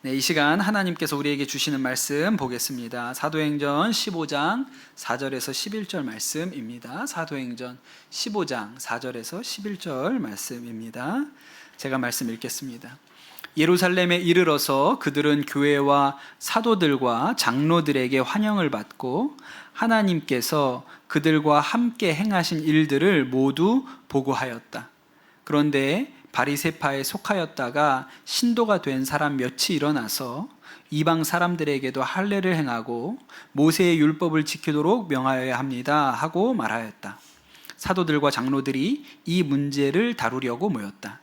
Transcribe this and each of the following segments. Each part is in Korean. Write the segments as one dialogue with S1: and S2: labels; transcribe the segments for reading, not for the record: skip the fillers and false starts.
S1: 네, 이 시간 하나님께서 우리에게 주시는 말씀 보겠습니다. 사도행전 15장 4절에서 11절 말씀입니다. 사도행전 15장 4절에서 11절 말씀입니다. 제가 말씀 읽겠습니다. 예루살렘에 이르러서 그들은 교회와 사도들과 장로들에게 환영을 받고 하나님께서 그들과 함께 행하신 일들을 모두 보고하였다. 그런데 바리새파에 속하였다가 신도가 된 사람 몇이 일어나서 이방 사람들에게도 할례를 행하고 모세의 율법을 지키도록 명하여야 합니다 하고 말하였다. 사도들과 장로들이 이 문제를 다루려고 모였다.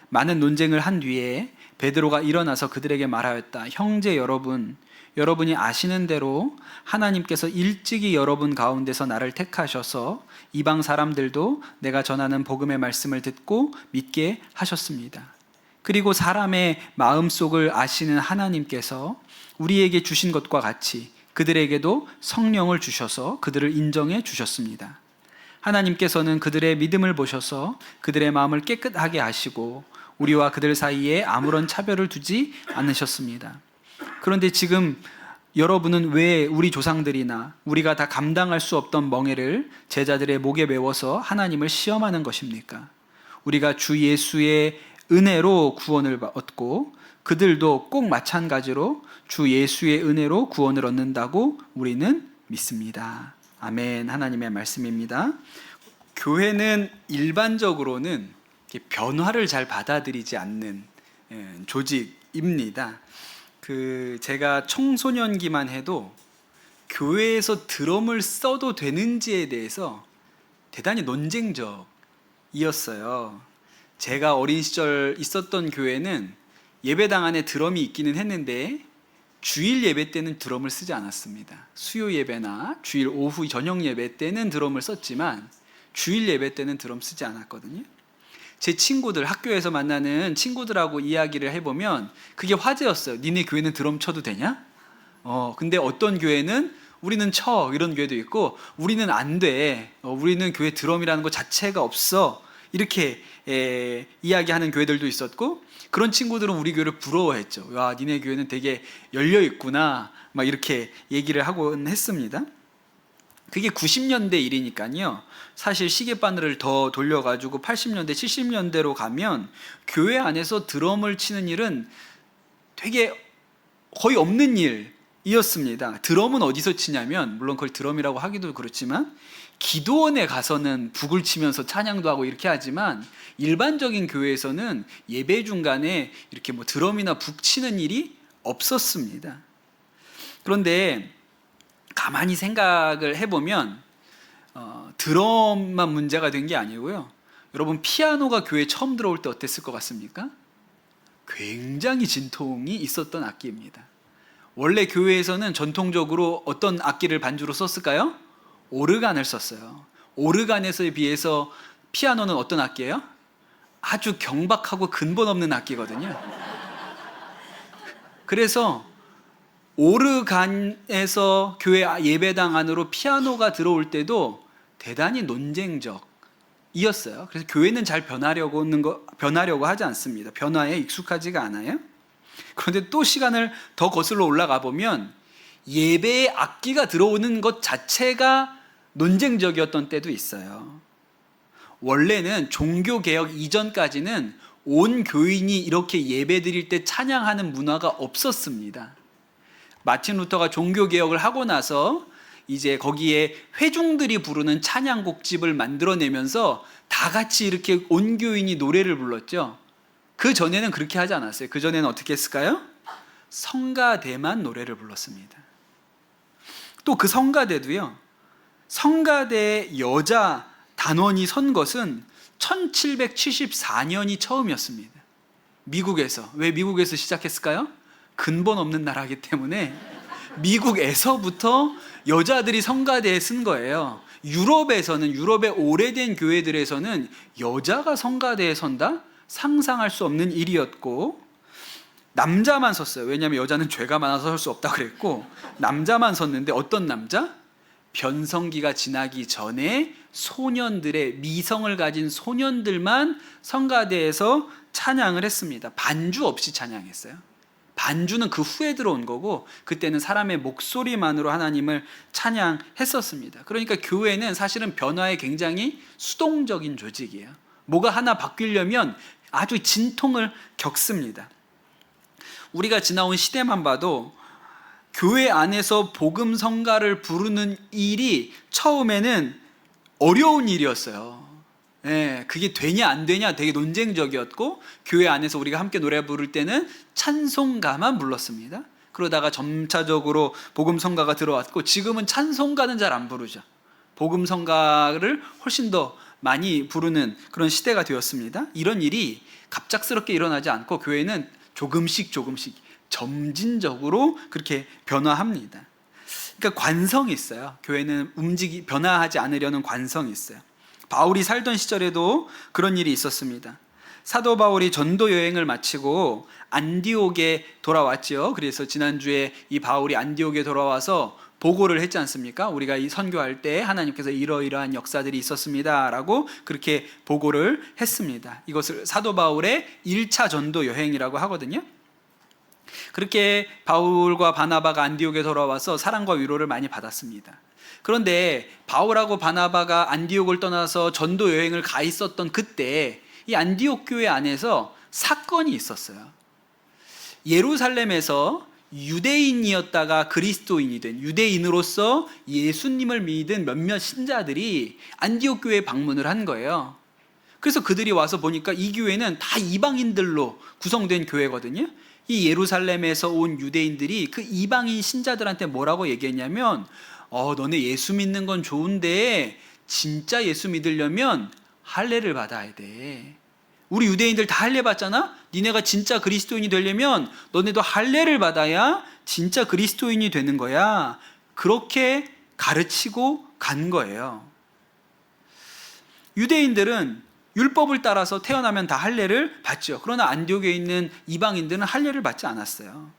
S1: 많은 논쟁을 한 뒤에 베드로가 일어나서 그들에게 말하였다. 형제 여러분, 여러분이 아시는 대로 하나님께서 일찍이 여러분 가운데서 나를 택하셔서 이방 사람들도 내가 전하는 복음의 말씀을 듣고 믿게 하셨습니다. 그리고 사람의 마음속을 아시는 하나님께서 우리에게 주신 것과 같이 그들에게도 성령을 주셔서 그들을 인정해 주셨습니다. 하나님께서는 그들의 믿음을 보셔서 그들의 마음을 깨끗하게 하시고 우리와 그들 사이에 아무런 차별을 두지 않으셨습니다. 그런데 지금 여러분은 왜 우리 조상들이나 우리가 다 감당할 수 없던 멍에를 제자들의 목에 메워서 하나님을 시험하는 것입니까? 우리가 주 예수의 은혜로 구원을 얻고 그들도 꼭 마찬가지로 주 예수의 은혜로 구원을 얻는다고 우리는 믿습니다. 아멘. 하나님의 말씀입니다. 교회는 일반적으로는 변화를 잘 받아들이지 않는 조직입니다. 제가 청소년기만 해도 교회에서 드럼을 써도 되는지에 대해서 대단히 논쟁적이었어요. 제가 어린 시절 있었던 교회는 예배당 안에 드럼이 있기는 했는데 주일 예배 때는 드럼을 쓰지 않았습니다. 수요 예배나 주일 오후 저녁 예배 때는 드럼을 썼지만 주일 예배 때는 드럼 쓰지 않았거든요. 제 친구들, 학교에서 만나는 친구들하고 이야기를 해보면 그게 화제였어요. 니네 교회는 드럼 쳐도 되냐? 근데 어떤 교회는 우리는 쳐, 이런 교회도 있고 우리는 안 돼. 우리는 교회 드럼이라는 것 자체가 없어. 이렇게 이야기하는 교회들도 있었고 그런 친구들은 우리 교회를 부러워했죠. 와, 니네 교회는 되게 열려있구나. 막 이렇게 얘기를 하곤 했습니다. 그게 90년대 일이니까요. 사실 시계바늘을 더 돌려가지고 80년대, 70년대로 가면 교회 안에서 드럼을 치는 일은 되게 거의 없는 일이었습니다. 드럼은 어디서 치냐면, 물론 그걸 드럼이라고 하기도 그렇지만 기도원에 가서는 북을 치면서 찬양도 하고 이렇게 하지만 일반적인 교회에서는 예배 중간에 이렇게 뭐 드럼이나 북 치는 일이 없었습니다. 그런데 가만히 생각을 해보면 드럼만 문제가 된 게 아니고요. 여러분, 피아노가 교회에 처음 들어올 때 어땠을 것 같습니까? 굉장히 진통이 있었던 악기입니다. 원래 교회에서는 전통적으로 어떤 악기를 반주로 썼을까요? 오르간을 썼어요. 오르간에 비해서 피아노는 어떤 악기예요? 아주 경박하고 근본 없는 악기거든요. 그래서 오르간에서 교회 예배당 안으로 피아노가 들어올 때도 대단히 논쟁적이었어요. 그래서 교회는 잘 변하려고 하지 않습니다. 변화에 익숙하지가 않아요. 그런데 또 시간을 더 거슬러 올라가 보면 예배에 악기가 들어오는 것 자체가 논쟁적이었던 때도 있어요. 원래는 종교개혁 이전까지는 온 교인이 이렇게 예배 드릴 때 찬양하는 문화가 없었습니다. 마틴 루터가 종교개혁을 하고 나서 이제 거기에 회중들이 부르는 찬양곡집을 만들어내면서 다 같이 이렇게 온 교인이 노래를 불렀죠. 그 전에는 그렇게 하지 않았어요. 그 전에는 어떻게 했을까요? 성가대만 노래를 불렀습니다. 또 그 성가대도요, 성가대 여자 단원이 선 것은 1774년이 처음이었습니다. 미국에서. 왜 미국에서 시작했을까요? 근본 없는 나라이기 때문에 미국에서부터 여자들이 성가대에 쓴 거예요. 유럽의 오래된 교회들에서는 여자가 성가대에 선다? 상상할 수 없는 일이었고 남자만 섰어요. 왜냐하면 여자는 죄가 많아서 설 수 없다 그랬고 남자만 섰는데 어떤 남자? 변성기가 지나기 전에 소년들의 미성을 가진 소년들만 성가대에서 찬양을 했습니다. 반주 없이 찬양했어요. 반주는 그 후에 들어온 거고, 그때는 사람의 목소리만으로 하나님을 찬양했었습니다. 그러니까 교회는 사실은 변화에 굉장히 수동적인 조직이에요. 뭐가 하나 바뀌려면 아주 진통을 겪습니다. 우리가 지나온 시대만 봐도 교회 안에서 복음 성가를 부르는 일이 처음에는 어려운 일이었어요. 그게 되냐 안 되냐 되게 논쟁적이었고, 교회 안에서 우리가 함께 노래 부를 때는 찬송가만 불렀습니다. 그러다가 점차적으로 복음 성가가 들어왔고, 지금은 찬송가는 잘 안 부르죠. 복음 성가를 훨씬 더 많이 부르는 그런 시대가 되었습니다. 이런 일이 갑작스럽게 일어나지 않고 교회는 조금씩 점진적으로 그렇게 변화합니다. 그러니까 관성이 있어요. 교회는 변화하지 않으려는 관성이 있어요. 바울이 살던 시절에도 그런 일이 있었습니다. 사도 바울이 전도 여행을 마치고 안디옥에 돌아왔죠. 그래서 지난주에 이 바울이 안디옥에 돌아와서 보고를 했지 않습니까? 우리가 이 선교할 때 하나님께서 이러이러한 역사들이 있었습니다 라고 그렇게 보고를 했습니다. 이것을 사도 바울의 1차 전도 여행이라고 하거든요. 그렇게 바울과 바나바가 안디옥에 돌아와서 사랑과 위로를 많이 받았습니다. 그런데 바울하고 바나바가 안디옥을 떠나서 전도 여행을 가 있었던 그때 이 안디옥 교회 안에서 사건이 있었어요. 예루살렘에서 유대인이었다가 그리스도인이 된, 유대인으로서 예수님을 믿은 몇몇 신자들이 안디옥 교회에 방문을 한 거예요. 그래서 그들이 와서 보니까 이 교회는 다 이방인들로 구성된 교회거든요. 이 예루살렘에서 온 유대인들이 그 이방인 신자들한테 뭐라고 얘기했냐면, 너네 예수 믿는 건 좋은데 진짜 예수 믿으려면 할례를 받아야 돼. 우리 유대인들 다 할례 받잖아? 니네가 진짜 그리스도인이 되려면 너네도 할례를 받아야 진짜 그리스도인이 되는 거야. 그렇게 가르치고 간 거예요. 유대인들은 율법을 따라서 태어나면 다 할례를 받죠. 그러나 안디옥에 있는 이방인들은 할례를 받지 않았어요.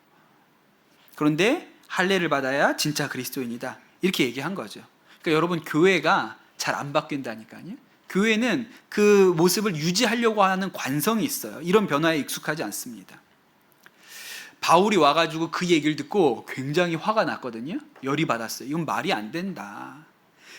S1: 그런데 할례를 받아야 진짜 그리스도인이다, 이렇게 얘기한 거죠. 그러니까 여러분, 교회가 잘 안 바뀐다니까요. 교회는 그 모습을 유지하려고 하는 관성이 있어요. 이런 변화에 익숙하지 않습니다. 바울이 와가지고 그 얘기를 듣고 굉장히 화가 났거든요. 열이 받았어요. 이건 말이 안 된다.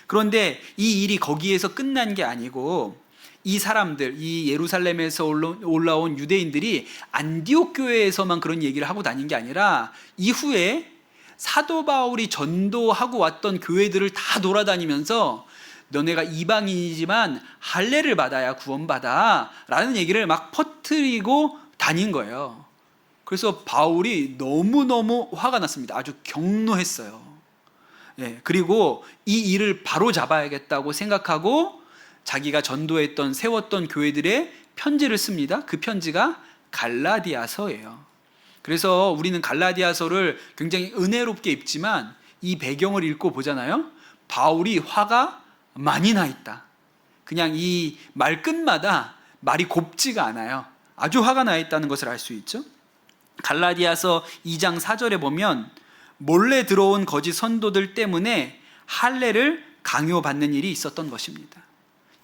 S1: 그런데 이 일이 거기에서 끝난 게 아니고, 이 사람들, 이 예루살렘에서 올라온 유대인들이 안디옥 교회에서만 그런 얘기를 하고 다닌 게 아니라 이후에 사도 바울이 전도하고 왔던 교회들을 다 돌아다니면서 너네가 이방인이지만 할례를 받아야 구원받아 라는 얘기를 막 퍼뜨리고 다닌 거예요. 그래서 바울이 너무너무 화가 났습니다. 아주 격노했어요. 그리고 이 일을 바로 잡아야겠다고 생각하고 자기가 전도했던, 세웠던 교회들의 편지를 씁니다. 그 편지가 갈라디아서예요. 그래서 우리는 갈라디아서를 굉장히 은혜롭게 읽지만 이 배경을 읽고 보잖아요. 바울이 화가 많이 나 있다. 그냥 이 말끝마다 말이 곱지가 않아요. 아주 화가 나 있다는 것을 알 수 있죠. 갈라디아서 2장 4절에 보면 몰래 들어온 거짓 선도들 때문에 할례를 강요받는 일이 있었던 것입니다.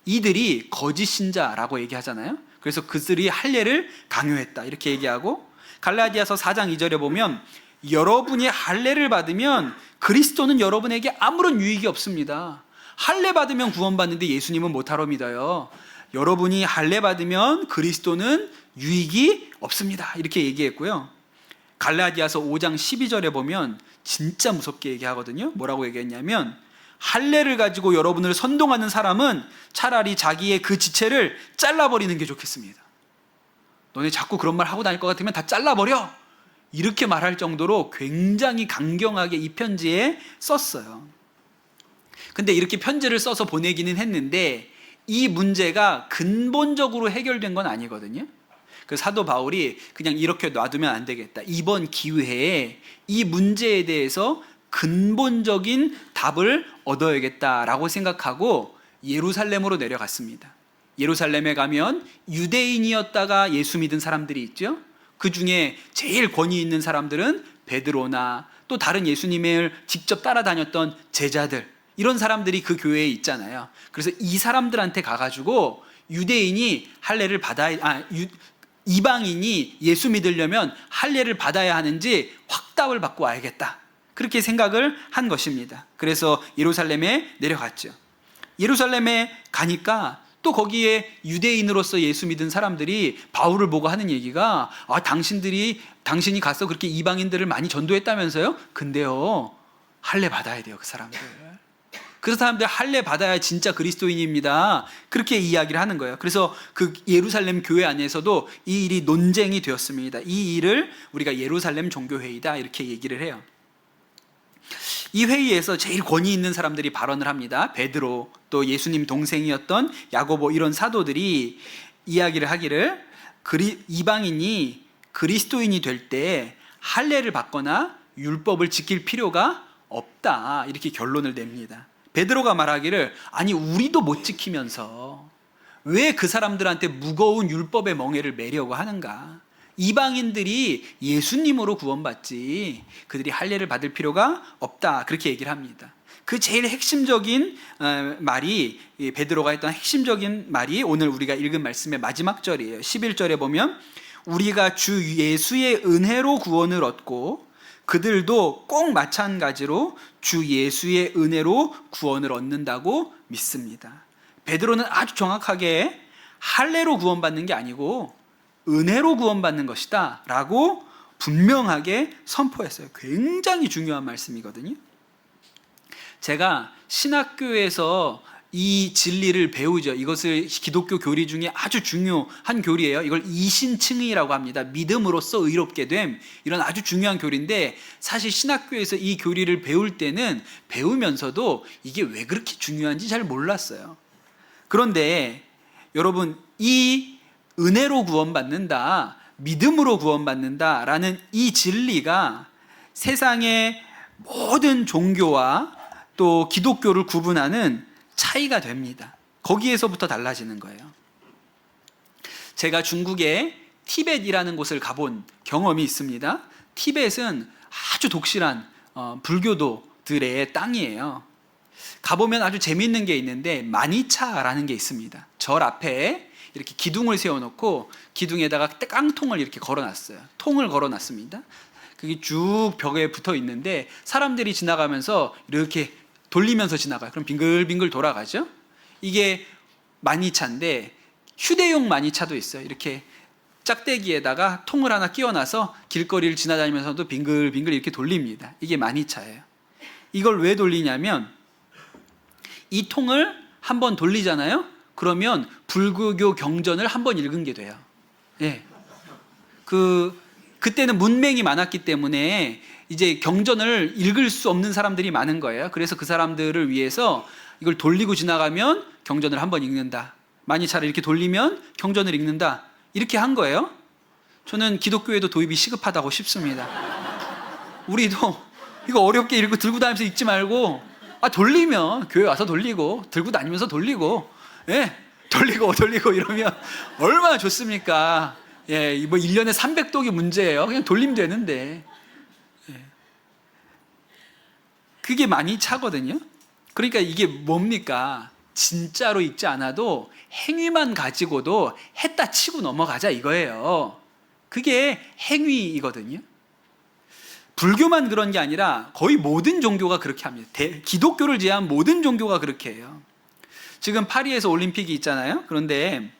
S1: 이들이 거짓 신자라고 얘기하잖아요. 그래서 그들이 할례를 강요했다, 이렇게 얘기하고, 갈라디아서 4장 2절에 보면 여러분이 할례를 받으면 그리스도는 여러분에게 아무런 유익이 없습니다. 할례 받으면 구원받는데 예수님은 못하러 믿어요. 여러분이 할례 받으면 그리스도는 유익이 없습니다, 이렇게 얘기했고요. 갈라디아서 5장 12절에 보면 진짜 무섭게 얘기하거든요. 뭐라고 얘기했냐면, 할례를 가지고 여러분을 선동하는 사람은 차라리 자기의 그 지체를 잘라버리는 게 좋겠습니다. 너네 자꾸 그런 말 하고 다닐 것 같으면 다 잘라버려, 이렇게 말할 정도로 굉장히 강경하게 이 편지에 썼어요. 근데 이렇게 편지를 써서 보내기는 했는데 이 문제가 근본적으로 해결된 건 아니거든요. 그 사도 바울이 그냥 이렇게 놔두면 안 되겠다, 이번 기회에 이 문제에 대해서 근본적인 답을 얻어야겠다라고 생각하고 예루살렘으로 내려갔습니다. 예루살렘에 가면 유대인이었다가 예수 믿은 사람들이 있죠. 그 중에 제일 권위 있는 사람들은 베드로나 또 다른 예수님을 직접 따라다녔던 제자들, 이런 사람들이 그 교회에 있잖아요. 그래서 이 사람들한테 가가지고 유대인이 할례를 받아야, 이방인이 예수 믿으려면 할례를 받아야 하는지 확답을 받고 와야겠다. 그렇게 생각을 한 것입니다. 그래서 예루살렘에 내려갔죠. 예루살렘에 가니까 또 거기에 유대인으로서 예수 믿은 사람들이 바울을 보고 하는 얘기가, 당신이 가서 그렇게 이방인들을 많이 전도했다면서요? 근데요, 할례 받아야 돼요, 그 사람들. 그 사람들 할례 받아야 진짜 그리스도인입니다. 그렇게 이야기를 하는 거예요. 그래서 그 예루살렘 교회 안에서도 이 일이 논쟁이 되었습니다. 이 일을 우리가 예루살렘 종교회의다 이렇게 얘기를 해요. 이 회의에서 제일 권위 있는 사람들이 발언을 합니다. 베드로, 또 예수님 동생이었던 야고보, 이런 사도들이 이야기를 하기를, 이방인이 그리스도인이 될 때 할례를 받거나 율법을 지킬 필요가 없다, 이렇게 결론을 냅니다. 베드로가 말하기를, 아니 우리도 못 지키면서 왜 그 사람들한테 무거운 율법의 멍에를 매려고 하는가? 이방인들이 예수님으로 구원받지 그들이 할례를 받을 필요가 없다, 그렇게 얘기를 합니다. 그 제일 핵심적인 말이, 베드로가 했던 핵심적인 말이 오늘 우리가 읽은 말씀의 마지막 절이에요. 11절에 보면, 우리가 주 예수의 은혜로 구원을 얻고 그들도 꼭 마찬가지로 주 예수의 은혜로 구원을 얻는다고 믿습니다. 베드로는 아주 정확하게 할례로 구원받는 게 아니고 은혜로 구원받는 것이다 라고 분명하게 선포했어요. 굉장히 중요한 말씀이거든요. 제가 신학교에서 이 진리를 배우죠. 이것을 기독교 교리 중에 아주 중요한 교리예요. 이걸 이신칭의라고 합니다. 믿음으로써 의롭게 됨, 이런 아주 중요한 교리인데, 사실 신학교에서 이 교리를 배울 때는 배우면서도 이게 왜 그렇게 중요한지 잘 몰랐어요. 그런데 여러분, 이 은혜로 구원받는다, 믿음으로 구원받는다 라는 이 진리가 세상의 모든 종교와 또 기독교를 구분하는 차이가 됩니다. 거기에서부터 달라지는 거예요. 제가 중국의 티벳이라는 곳을 가본 경험이 있습니다. 티벳은 아주 독실한 불교도들의 땅이에요. 가보면 아주 재미있는 게 있는데, 마니차라는 게 있습니다. 절 앞에 이렇게 기둥을 세워놓고 기둥에다가 깡통을 이렇게 걸어놨어요. 통을 걸어놨습니다. 그게 쭉 벽에 붙어 있는데 사람들이 지나가면서 이렇게 돌리면서 지나가요. 그럼 빙글빙글 돌아가죠. 이게 마니차인데 휴대용 마니차도 있어요. 이렇게 짝대기에다가 통을 하나 끼워놔서 길거리를 지나다니면서도 빙글빙글 이렇게 돌립니다. 이게 마니차예요. 이걸 왜 돌리냐면, 이 통을 한번 돌리잖아요. 그러면 불교교 경전을 한번 읽은 게 돼요. 예. 그때는 문맹이 많았기 때문에 이제 경전을 읽을 수 없는 사람들이 많은 거예요. 그래서 그 사람들을 위해서 이걸 돌리고 지나가면 경전을 한번 읽는다, 마니차를 이렇게 돌리면 경전을 읽는다, 이렇게 한 거예요. 저는 기독교에도 도입이 시급하다고 싶습니다. 우리도 이거 어렵게 읽고 들고 다니면서 읽지 말고, 돌리면 교회 와서 돌리고, 들고 다니면서 돌리고, 예, 돌리고 이러면 얼마나 좋습니까? 예, 뭐 1년에 300독이 문제예요. 그냥 돌리면 되는데. 예. 그게 많이 차거든요. 그러니까 이게 뭡니까? 진짜로 읽지 않아도 행위만 가지고도 했다 치고 넘어가자 이거예요. 그게 행위이거든요. 불교만 그런 게 아니라 거의 모든 종교가 그렇게 합니다. 기독교를 제외한 모든 종교가 그렇게 해요. 지금 파리에서 올림픽이 있잖아요. 그런데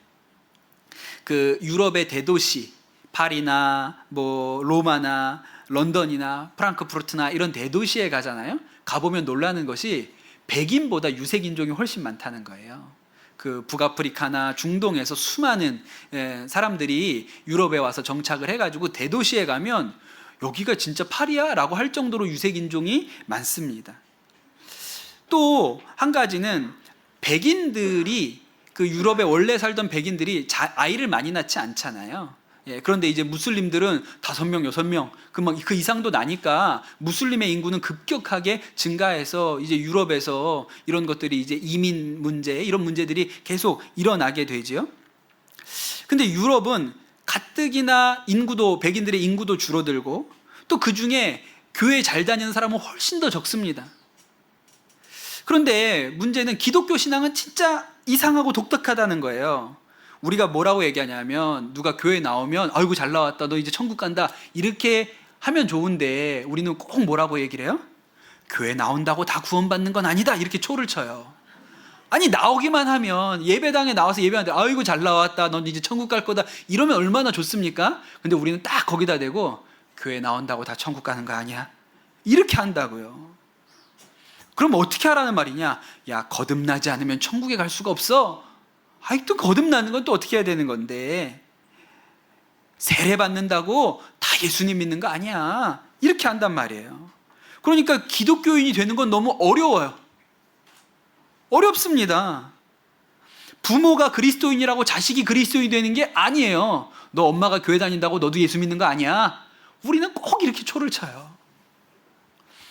S1: 그 유럽의 대도시, 파리나 뭐 로마나 런던이나 프랑크푸르트나 이런 대도시에 가잖아요. 가보면 놀라는 것이 백인보다 유색인종이 훨씬 많다는 거예요. 그 북아프리카나 중동에서 수많은 사람들이 유럽에 와서 정착을 해가지고 대도시에 가면 여기가 진짜 파리야? 라고 할 정도로 유색인종이 많습니다. 또 한 가지는, 백인들이, 그 유럽에 원래 살던 백인들이 아이를 많이 낳지 않잖아요. 예, 그런데 이제 무슬림들은 5명, 6명, 그 이상도 나니까 무슬림의 인구는 급격하게 증가해서 이제 유럽에서 이런 것들이 이제 이민 문제, 이런 문제들이 계속 일어나게 되죠. 근데 유럽은 가뜩이나 백인들의 인구도 줄어들고, 또 그 중에 교회 잘 다니는 사람은 훨씬 더 적습니다. 그런데 문제는 기독교 신앙은 진짜 이상하고 독특하다는 거예요. 우리가 뭐라고 얘기하냐면 누가 교회 나오면 아이고 잘 나왔다, 너 이제 천국 간다 이렇게 하면 좋은데 우리는 꼭 뭐라고 얘기를 해요? 교회 나온다고 다 구원받는 건 아니다 이렇게 초를 쳐요. 아니 나오기만 하면 예배당에 나와서 예배하는데 아이고 잘 나왔다, 넌 이제 천국 갈 거다 이러면 얼마나 좋습니까? 근데 우리는 딱 거기다 대고 교회 나온다고 다 천국 가는 거 아니야 이렇게 한다고요. 그럼 어떻게 하라는 말이냐? 야, 거듭나지 않으면 천국에 갈 수가 없어. 아이, 또 거듭나는 건 또 어떻게 해야 되는 건데? 세례 받는다고 다 예수님 믿는 거 아니야 이렇게 한단 말이에요. 그러니까 기독교인이 되는 건 너무 어려워요. 어렵습니다. 부모가 그리스도인이라고 자식이 그리스도인이 되는 게 아니에요. 너 엄마가 교회 다닌다고 너도 예수 믿는 거 아니야. 우리는 꼭 이렇게 초를 쳐요.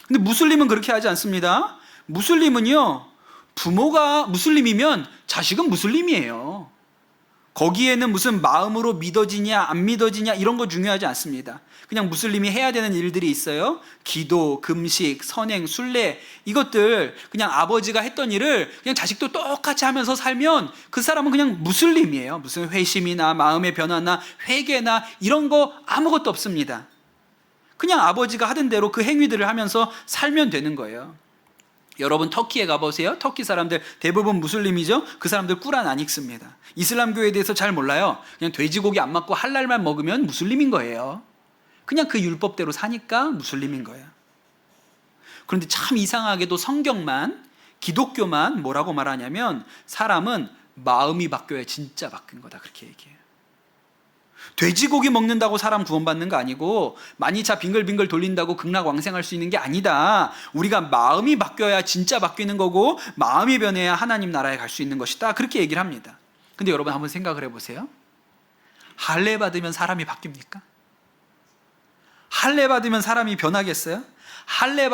S1: 근데 무슬림은 그렇게 하지 않습니다. 무슬림은요, 부모가 무슬림이면 자식은 무슬림이에요. 거기에는 무슨 마음으로 믿어지냐 안 믿어지냐 이런 거 중요하지 않습니다. 그냥 무슬림이 해야 되는 일들이 있어요. 기도, 금식, 선행, 순례 이것들 그냥 아버지가 했던 일을 그냥 자식도 똑같이 하면서 살면 그 사람은 그냥 무슬림이에요. 무슨 회심이나 마음의 변화나 회개나 이런 거 아무것도 없습니다. 그냥 아버지가 하던 대로 그 행위들을 하면서 살면 되는 거예요. 여러분 터키에 가보세요. 터키 사람들 대부분 무슬림이죠. 그 사람들 꾸란 안 읽습니다. 이슬람교에 대해서 잘 몰라요. 그냥 돼지고기 안 먹고 할랄만 먹으면 무슬림인 거예요. 그냥 그 율법대로 사니까 무슬림인 거예요. 그런데 참 이상하게도 성경만, 기독교만 뭐라고 말하냐면 사람은 마음이 바뀌어야 진짜 바뀐 거다 그렇게 얘기해요. 돼지고기 먹는다고 사람 구원받는 거 아니고 만이차 빙글빙글 돌린다고 극락왕생할 수 있는 게 아니다. 우리가 마음이 바뀌어야 진짜 바뀌는 거고 마음이 변해야 하나님 나라에 갈 수 있는 것이다 그렇게 얘기를 합니다. 근데 여러분 한번 생각을 해보세요. 할례 받으면 사람이 바뀝니까? 할례 받으면 사람이 변하겠어요? 할례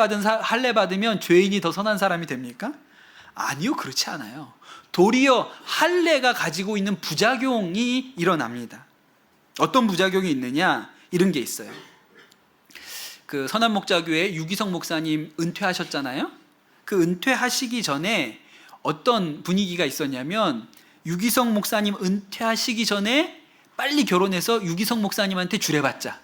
S1: 받으면 죄인이 더 선한 사람이 됩니까? 아니요, 그렇지 않아요. 도리어 할례가 가지고 있는 부작용이 일어납니다. 어떤 부작용이 있느냐? 이런 게 있어요. 그 선한목자교회 유기성 목사님 은퇴하셨잖아요. 그 은퇴하시기 전에 어떤 분위기가 있었냐면 유기성 목사님 은퇴하시기 전에 빨리 결혼해서 유기성 목사님한테 주례받자.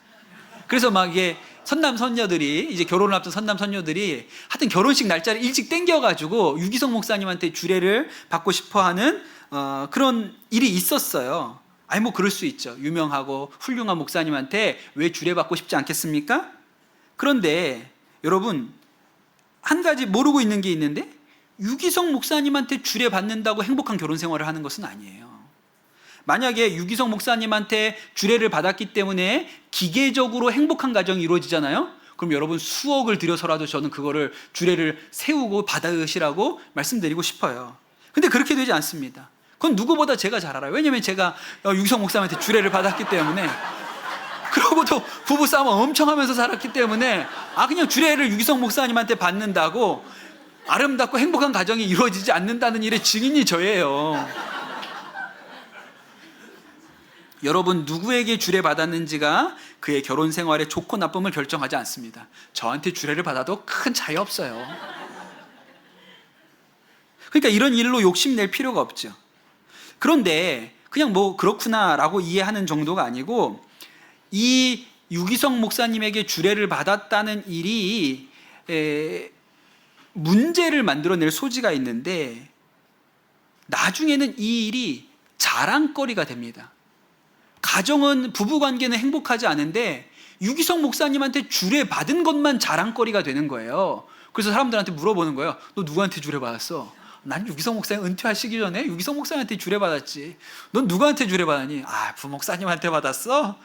S1: 그래서 막 이게 선남 선녀들이 이제 결혼을 앞둔 선남 선녀들이 하여튼 결혼식 날짜를 일찍 땡겨가지고 유기성 목사님한테 주례를 받고 싶어하는 그런 일이 있었어요. 아니 뭐 그럴 수 있죠. 유명하고 훌륭한 목사님한테 왜 주례받고 싶지 않겠습니까? 그런데 여러분 한 가지 모르고 있는 게 있는데 유기성 목사님한테 주례받는다고 행복한 결혼 생활을 하는 것은 아니에요. 만약에 유기성 목사님한테 주례를 받았기 때문에 기계적으로 행복한 가정이 이루어지잖아요. 그럼 여러분 수억을 들여서라도 저는 그거를 주례를 세우고 받으시라고 말씀드리고 싶어요. 근데 그렇게 되지 않습니다. 그건 누구보다 제가 잘 알아요. 왜냐면 제가 유기성 목사님한테 주례를 받았기 때문에, 그러고도 부부싸움 엄청 하면서 살았기 때문에 그냥 주례를 유기성 목사님한테 받는다고 아름답고 행복한 가정이 이루어지지 않는다는 일의 증인이 저예요. 여러분 누구에게 주례 받았는지가 그의 결혼 생활의 좋고 나쁨을 결정하지 않습니다. 저한테 주례를 받아도 큰 차이 없어요. 그러니까 이런 일로 욕심낼 필요가 없죠. 그런데 그냥 뭐 그렇구나라고 이해하는 정도가 아니고 이 유기성 목사님에게 주례를 받았다는 일이 문제를 만들어낼 소지가 있는데 나중에는 이 일이 자랑거리가 됩니다. 가정은 부부관계는 행복하지 않은데 유기성 목사님한테 주례 받은 것만 자랑거리가 되는 거예요. 그래서 사람들한테 물어보는 거예요. 너 누구한테 주례 받았어? 난 유기성 목사님 은퇴하시기 전에 유기성 목사님한테 주례 받았지. 넌 누구한테 주례 받았니? 부목사님한테 받았어?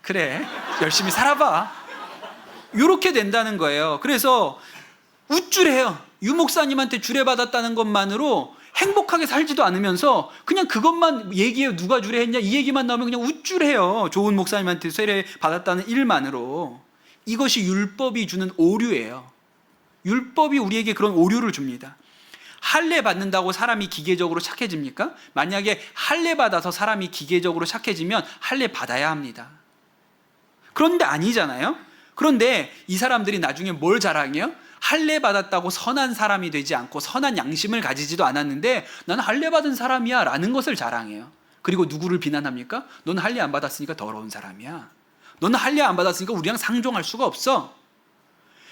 S1: 그래, 열심히 살아봐. 이렇게 된다는 거예요. 그래서 우쭐해요. 유 목사님한테 주례 받았다는 것만으로 행복하게 살지도 않으면서 그냥 그것만 얘기해요. 누가 주례했냐 이 얘기만 나오면 그냥 우쭐해요. 좋은 목사님한테 세례 받았다는 일만으로. 이것이 율법이 주는 오류예요. 율법이 우리에게 그런 오류를 줍니다. 할례 받는다고 사람이 기계적으로 착해집니까? 만약에 할례 받아서 사람이 기계적으로 착해지면 할례 받아야 합니다. 그런데 아니잖아요. 그런데 이 사람들이 나중에 뭘 자랑해요? 할례 받았다고 선한 사람이 되지 않고 선한 양심을 가지지도 않았는데 나는 할례 받은 사람이야 라는 것을 자랑해요. 그리고 누구를 비난합니까? 너는 할례 안 받았으니까 더러운 사람이야. 너는 할례 안 받았으니까 우리랑 상종할 수가 없어.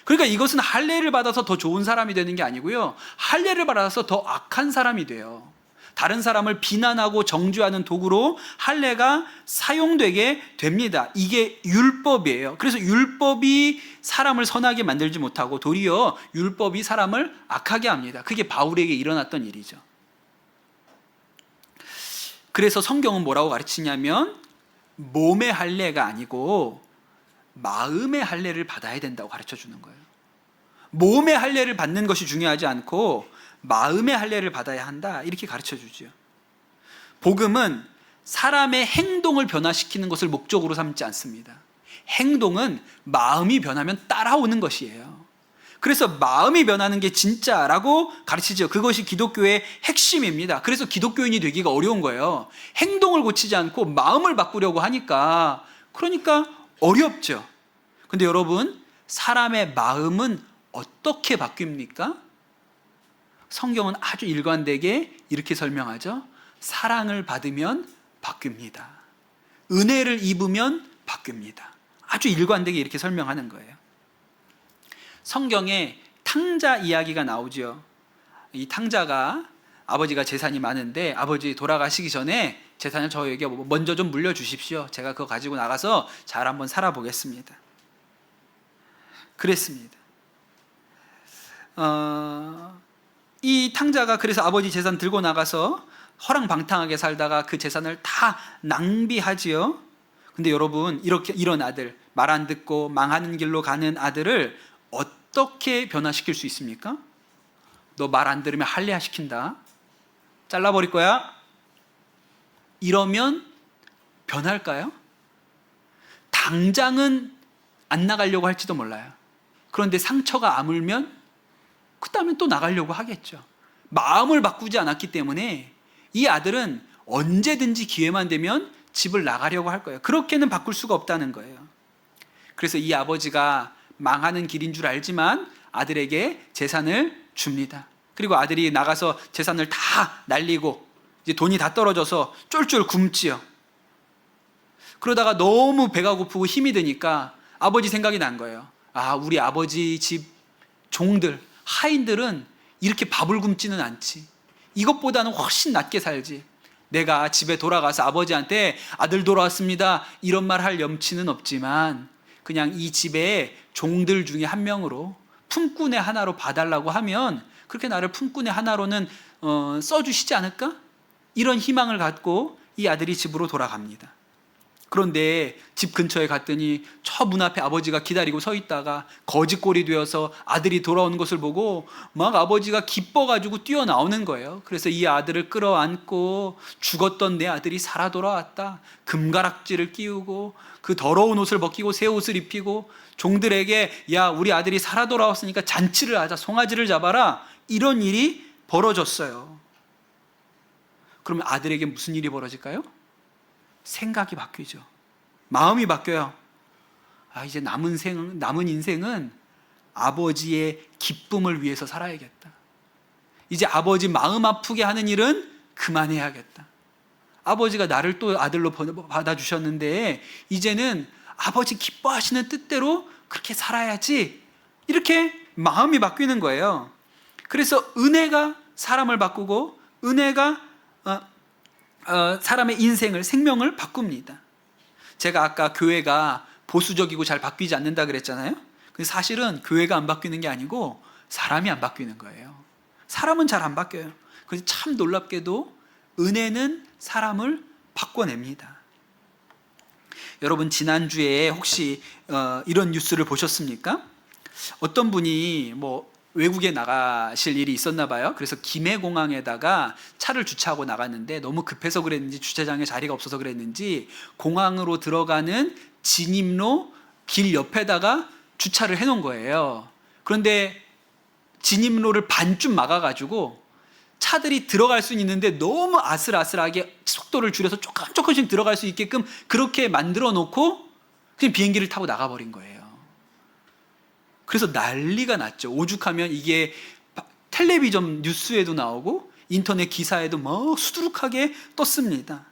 S1: 그러니까 이것은 할례를 받아서 더 좋은 사람이 되는 게 아니고요, 할례를 받아서 더 악한 사람이 돼요. 다른 사람을 비난하고 정죄하는 도구로 할례가 사용되게 됩니다. 이게 율법이에요. 그래서 율법이 사람을 선하게 만들지 못하고 도리어 율법이 사람을 악하게 합니다. 그게 바울에게 일어났던 일이죠. 그래서 성경은 뭐라고 가르치냐면 몸의 할례가 아니고 마음의 할례를 받아야 된다고 가르쳐 주는 거예요. 몸의 할례를 받는 것이 중요하지 않고 마음의 할례를 받아야 한다, 이렇게 가르쳐 주죠. 복음은 사람의 행동을 변화시키는 것을 목적으로 삼지 않습니다. 행동은 마음이 변하면 따라오는 것이에요. 그래서 마음이 변하는 게 진짜라고 가르치죠. 그것이 기독교의 핵심입니다. 그래서 기독교인이 되기가 어려운 거예요. 행동을 고치지 않고 마음을 바꾸려고 하니까, 그러니까 어렵죠. 근데 여러분, 사람의 마음은 어떻게 바뀝니까? 성경은 아주 일관되게 이렇게 설명하죠. 사랑을 받으면 바뀝니다. 은혜를 입으면 바뀝니다. 아주 일관되게 이렇게 설명하는 거예요. 성경에 탕자 이야기가 나오죠. 이 탕자가, 아버지가 재산이 많은데 아버지 돌아가시기 전에 재산을 저에게 먼저 좀 물려주십시오. 제가 그거 가지고 나가서 잘 한번 살아보겠습니다. 그랬습니다. 이 탕자가 그래서 아버지 재산 들고 나가서 허랑방탕하게 살다가 그 재산을 다 낭비하지요. 근데 여러분, 이런 아들, 말 안 듣고 망하는 길로 가는 아들을 어떻게 변화시킬 수 있습니까? 너 말 안 들으면 할례화 시킨다, 잘라버릴 거야, 이러면 변할까요? 당장은 안 나가려고 할지도 몰라요. 그런데 상처가 아물면 그 다음에 또 나가려고 하겠죠. 마음을 바꾸지 않았기 때문에 이 아들은 언제든지 기회만 되면 집을 나가려고 할 거예요. 그렇게는 바꿀 수가 없다는 거예요. 그래서 이 아버지가 망하는 길인 줄 알지만 아들에게 재산을 줍니다. 그리고 아들이 나가서 재산을 다 날리고 이제 돈이 다 떨어져서 쫄쫄 굶지요. 그러다가 너무 배가 고프고 힘이 드니까 아버지 생각이 난 거예요. 아, 우리 아버지 집 종들, 하인들은 이렇게 밥을 굶지는 않지. 이것보다는 훨씬 낫게 살지. 내가 집에 돌아가서 아버지한테 아들 돌아왔습니다, 이런 말 할 염치는 없지만 그냥 이 집의 종들 중에 한 명으로, 품꾼의 하나로 봐달라고 하면 그렇게 나를 품꾼의 하나로는 써주시지 않을까? 이런 희망을 갖고 이 아들이 집으로 돌아갑니다. 그런데 집 근처에 갔더니 저 문 앞에 아버지가 기다리고 서 있다가 거지꼴이 되어서 아들이 돌아오는 것을 보고 막 아버지가 기뻐가지고 뛰어나오는 거예요. 그래서 이 아들을 끌어안고 죽었던 내 아들이 살아 돌아왔다, 금가락지를 끼우고 그 더러운 옷을 벗기고 새 옷을 입히고 종들에게 야, 우리 아들이 살아 돌아왔으니까 잔치를 하자, 송아지를 잡아라, 이런 일이 벌어졌어요. 그러면 아들에게 무슨 일이 벌어질까요? 생각이 바뀌죠. 마음이 바뀌어요. 아, 이제 남은 인생은 아버지의 기쁨을 위해서 살아야겠다. 이제 아버지 마음 아프게 하는 일은 그만해야겠다. 아버지가 나를 또 아들로 받아주셨는데 이제는 아버지 기뻐하시는 뜻대로 그렇게 살아야지, 이렇게 마음이 바뀌는 거예요. 그래서 은혜가 사람을 바꾸고 은혜가 사람의 인생을, 생명을 바꿉니다. 제가 아까 교회가 보수적이고 잘 바뀌지 않는다 그랬잖아요. 근데 사실은 교회가 안 바뀌는 게 아니고 사람이 안 바뀌는 거예요. 사람은 잘 안 바뀌어요. 그래서 참 놀랍게도 은혜는 사람을 바꿔냅니다. 여러분, 지난주에 혹시 이런 뉴스를 보셨습니까? 어떤 분이 외국에 나가실 일이 있었나 봐요. 그래서 김해공항에다가 차를 주차하고 나갔는데 너무 급해서 그랬는지 주차장에 자리가 없어서 그랬는지 공항으로 들어가는 진입로 길 옆에다가 주차를 해놓은 거예요. 그런데 진입로를 반쯤 막아가지고 차들이 들어갈 수는 있는데 너무 아슬아슬하게 속도를 줄여서 조금씩 들어갈 수 있게끔 그렇게 만들어 놓고 그냥 비행기를 타고 나가버린 거예요. 그래서 난리가 났죠. 오죽하면 이게 텔레비전 뉴스에도 나오고 인터넷 기사에도 막 수두룩하게 떴습니다.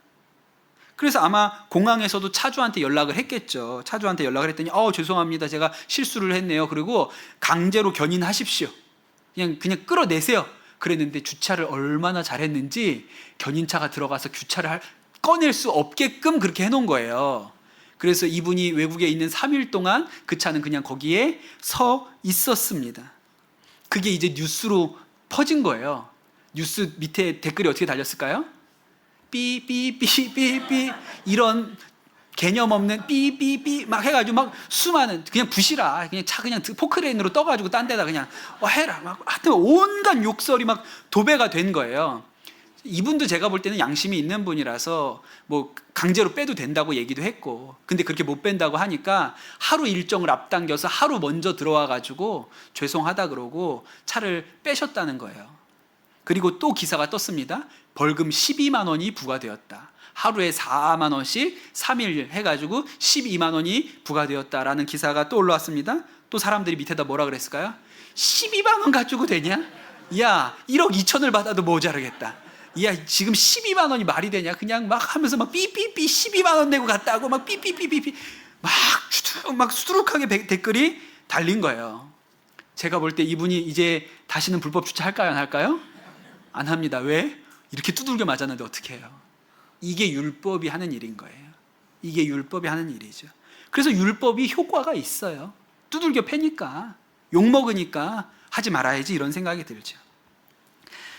S1: 그래서 아마 공항에서도 차주한테 연락을 했겠죠. 차주한테 연락을 했더니 죄송합니다. 제가 실수를 했네요. 그리고 강제로 견인하십시오. 그냥 끌어내세요. 그랬는데 주차를 얼마나 잘했는지 견인차가 들어가서 규차를 꺼낼 수 없게끔 그렇게 해놓은 거예요. 그래서 이분이 외국에 있는 3일 동안 그 차는 그냥 거기에 서 있었습니다. 그게 이제 뉴스로 퍼진 거예요. 뉴스 밑에 댓글이 어떻게 달렸을까요? 삐삐삐삐삐 이런 개념 없는 삐삐삐 막 해가지고 막 수많은 그냥 부시라 그냥 차 그냥 포크레인으로 떠가지고 딴 데다 그냥 해라 막 하여튼 온갖 욕설이 막 도배가 된 거예요. 이분도 제가 볼 때는 양심이 있는 분이라서 뭐 강제로 빼도 된다고 얘기도 했고, 근데 그렇게 못 뺀다고 하니까 하루 일정을 앞당겨서 하루 먼저 들어와 가지고 죄송하다 그러고 차를 빼셨다는 거예요. 그리고 또 기사가 떴습니다. 벌금 12만 원이 부과되었다. 하루에 4만 원씩 3일 해가지고 12만 원이 부과되었다라는 기사가 또 올라왔습니다. 또 사람들이 밑에다 뭐라 그랬을까요? 12만 원 가지고 되냐? 야 1억 2천을 받아도 모자르겠다. 야 지금 12만 원이 말이 되냐? 그냥 막 하면서 막 삐삐삐 12만 원 내고 갔다고 막 삐삐삐삐 막 수두룩하게 댓글이 달린 거예요. 제가 볼 때 이분이 이제 다시는 불법 주차할까요? 안 할까요? 안 합니다. 왜? 이렇게 두들겨 맞았는데 어떻게 해요? 이게 율법이 하는 일인 거예요. 이게 율법이 하는 일이죠. 그래서 율법이 효과가 있어요. 두들겨 패니까, 욕먹으니까 하지 말아야지 이런 생각이 들죠.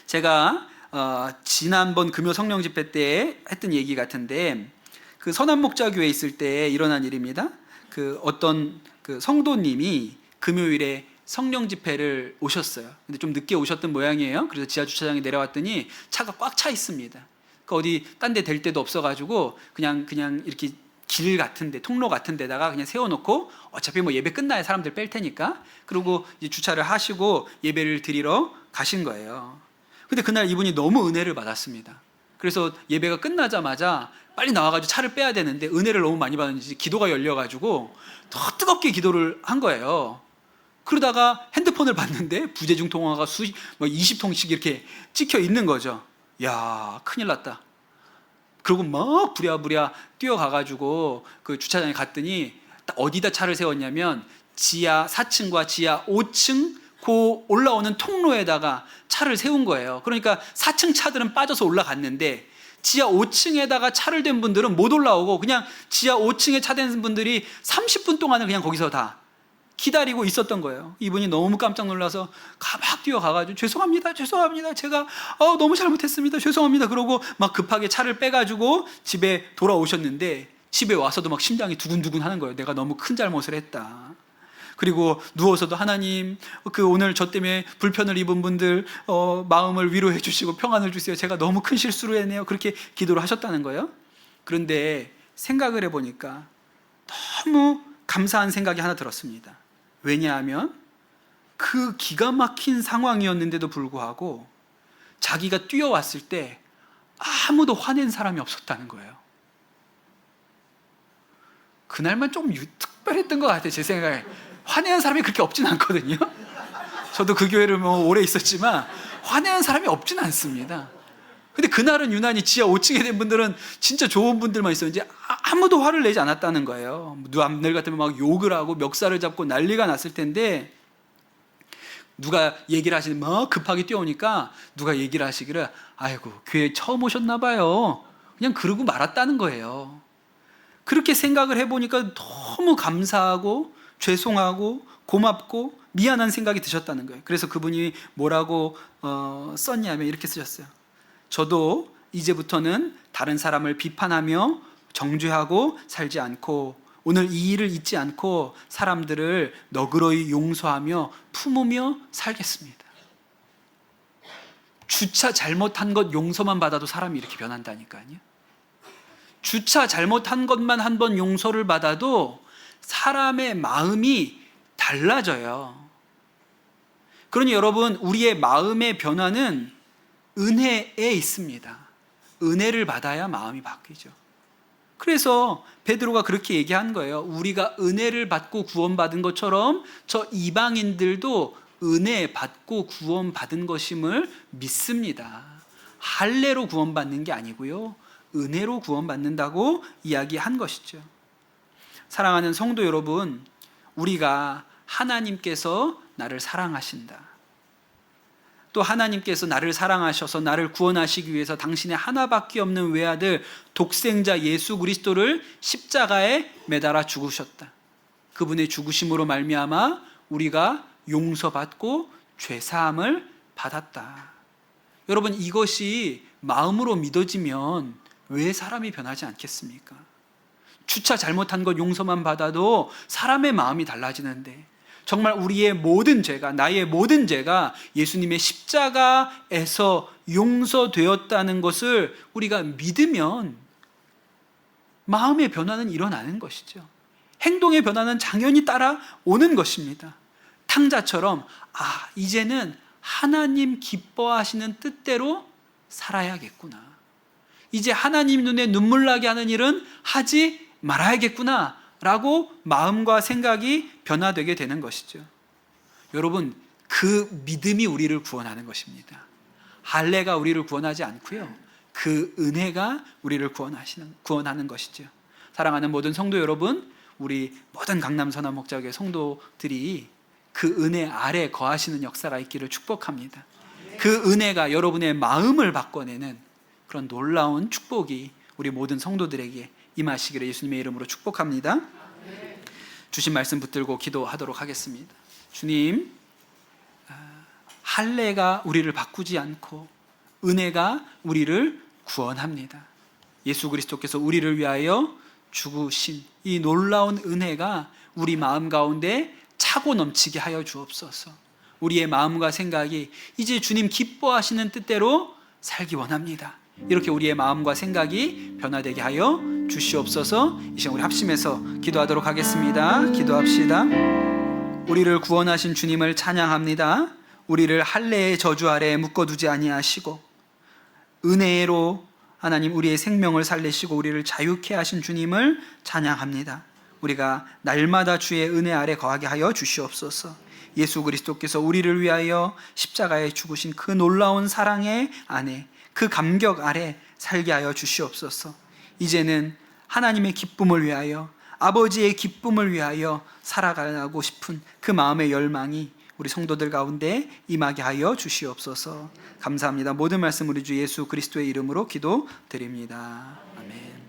S1: 제가 지난번 금요 성령 집회 때 했던 얘기 같은데, 그 선한목자교회에 있을 때 일어난 일입니다. 그 어떤 그 성도님이 금요일에 성령 집회를 오셨어요. 근데 좀 늦게 오셨던 모양이에요. 그래서 지하 주차장에 내려왔더니 차가 꽉 차 있습니다. 그 어디 딴 데 댈 데도 없어가지고 그냥 이렇게 길 같은데, 통로 같은 데다가 그냥 세워놓고 어차피 뭐 예배 끝나야 사람들 뺄 테니까, 그리고 이제 주차를 하시고 예배를 드리러 가신 거예요. 근데 그날 이분이 너무 은혜를 받았습니다. 그래서 예배가 끝나자마자 빨리 나와가지고 차를 빼야 되는데 은혜를 너무 많이 받았는지 기도가 열려가지고 더 뜨겁게 기도를 한 거예요. 그러다가 핸드폰을 봤는데 부재중 통화가 20통씩 이렇게 찍혀 있는 거죠. 야, 큰일 났다. 그리고 막 부랴부랴 뛰어가가지고 그 주차장에 갔더니 딱 어디다 차를 세웠냐면 지하 4층과 지하 5층 그 올라오는 통로에다가 차를 세운 거예요. 그러니까 4층 차들은 빠져서 올라갔는데 지하 5층에다가 차를 댄 분들은 못 올라오고 그냥 지하 5층에 차 댄 분들이 30분 동안은 그냥 거기서 다 기다리고 있었던 거예요. 이분이 너무 깜짝 놀라서 막 뛰어가가지고 죄송합니다 제가 너무 잘못했습니다 죄송합니다 그러고 막 급하게 차를 빼가지고 집에 돌아오셨는데 집에 와서도 막 심장이 두근두근 하는 거예요. 내가 너무 큰 잘못을 했다. 그리고 누워서도 하나님 오늘 저 때문에 불편을 입은 분들 마음을 위로해 주시고 평안을 주세요. 제가 너무 큰 실수를 했네요. 그렇게 기도를 하셨다는 거예요. 그런데 생각을 해보니까 너무 감사한 생각이 하나 들었습니다. 왜냐하면 그 기가 막힌 상황이었는데도 불구하고 자기가 뛰어왔을 때 아무도 화낸 사람이 없었다는 거예요. 그날만 좀 특별했던 것 같아요. 제 생각에 화내는 사람이 그렇게 없진 않거든요. 저도 그 교회를 뭐 오래 있었지만 화내는 사람이 없진 않습니다. 근데 그날은 유난히 지하 5층에 된 분들은 진짜 좋은 분들만 있었는지 아무도 화를 내지 않았다는 거예요. 남들 같으면 막 욕을 하고 멱살을 잡고 난리가 났을 텐데 누가 얘기를 하시는 막 급하게 뛰어오니까 누가 얘기를 하시기를 아이고 교회 처음 오셨나 봐요. 그냥 그러고 말았다는 거예요. 그렇게 생각을 해보니까 너무 감사하고 죄송하고 고맙고 미안한 생각이 드셨다는 거예요. 그래서 그분이 뭐라고 썼냐면 이렇게 쓰셨어요. 저도 이제부터는 다른 사람을 비판하며 정죄하고 살지 않고 오늘 이 일을 잊지 않고 사람들을 너그러이 용서하며 품으며 살겠습니다. 주차 잘못한 것 용서만 받아도 사람이 이렇게 변한다니까요. 주차 잘못한 것만 한 번 용서를 받아도 사람의 마음이 달라져요. 그러니 여러분, 우리의 마음의 변화는 은혜에 있습니다. 은혜를 받아야 마음이 바뀌죠. 그래서 베드로가 그렇게 얘기한 거예요. 우리가 은혜를 받고 구원받은 것처럼 저 이방인들도 은혜 받고 구원받은 것임을 믿습니다. 할례로 구원받는 게 아니고요. 은혜로 구원받는다고 이야기한 것이죠. 사랑하는 성도 여러분, 우리가 하나님께서 나를 사랑하신다, 또 하나님께서 나를 사랑하셔서 나를 구원하시기 위해서 당신의 하나밖에 없는 외아들 독생자 예수 그리스도를 십자가에 매달아 죽으셨다. 그분의 죽으심으로 말미암아 우리가 용서받고 죄사함을 받았다. 여러분, 이것이 마음으로 믿어지면 왜 사람이 변하지 않겠습니까? 주차 잘못한 것 용서만 받아도 사람의 마음이 달라지는데, 정말 우리의 모든 죄가, 나의 모든 죄가 예수님의 십자가에서 용서되었다는 것을 우리가 믿으면 마음의 변화는 일어나는 것이죠. 행동의 변화는 당연히 따라오는 것입니다. 탕자처럼 이제는 하나님 기뻐하시는 뜻대로 살아야겠구나, 이제 하나님 눈에 눈물 나게 하는 일은 하지 말아야겠구나 라고 마음과 생각이 변화되게 되는 것이죠. 여러분, 그 믿음이 우리를 구원하는 것입니다. 할례가 우리를 구원하지 않고요, 그 은혜가 우리를 구원하는 것이죠. 사랑하는 모든 성도 여러분, 우리 모든 강남선한 목자교회 성도들이 그 은혜 아래 거하시는 역사가 있기를 축복합니다. 그 은혜가 여러분의 마음을 바꿔내는 그런 놀라운 축복이 우리 모든 성도들에게 임하시기를 예수님의 이름으로 축복합니다. 주신 말씀 붙들고 기도하도록 하겠습니다. 주님, 할례가 우리를 바꾸지 않고 은혜가 우리를 구원합니다. 예수 그리스도께서 우리를 위하여 죽으신 이 놀라운 은혜가 우리 마음 가운데 차고 넘치게 하여 주옵소서. 우리의 마음과 생각이 이제 주님 기뻐하시는 뜻대로 살기 원합니다. 이렇게 우리의 마음과 생각이 변화되게 하여 주시옵소서. 이 시간 우리 합심해서 기도하도록 하겠습니다. 기도합시다. 우리를 구원하신 주님을 찬양합니다. 우리를 할례의 저주 아래에 묶어두지 아니하시고 은혜로 하나님 우리의 생명을 살리시고 우리를 자유케 하신 주님을 찬양합니다. 우리가 날마다 주의 은혜 아래 거하게 하여 주시옵소서. 예수 그리스도께서 우리를 위하여 십자가에 죽으신 그 놀라운 사랑의 안에, 그 감격 아래 살게 하여 주시옵소서. 이제는 하나님의 기쁨을 위하여, 아버지의 기쁨을 위하여 살아가고 싶은 그 마음의 열망이 우리 성도들 가운데 임하게 하여 주시옵소서. 감사합니다. 모든 말씀 우리 주 예수 그리스도의 이름으로 기도드립니다. 아멘.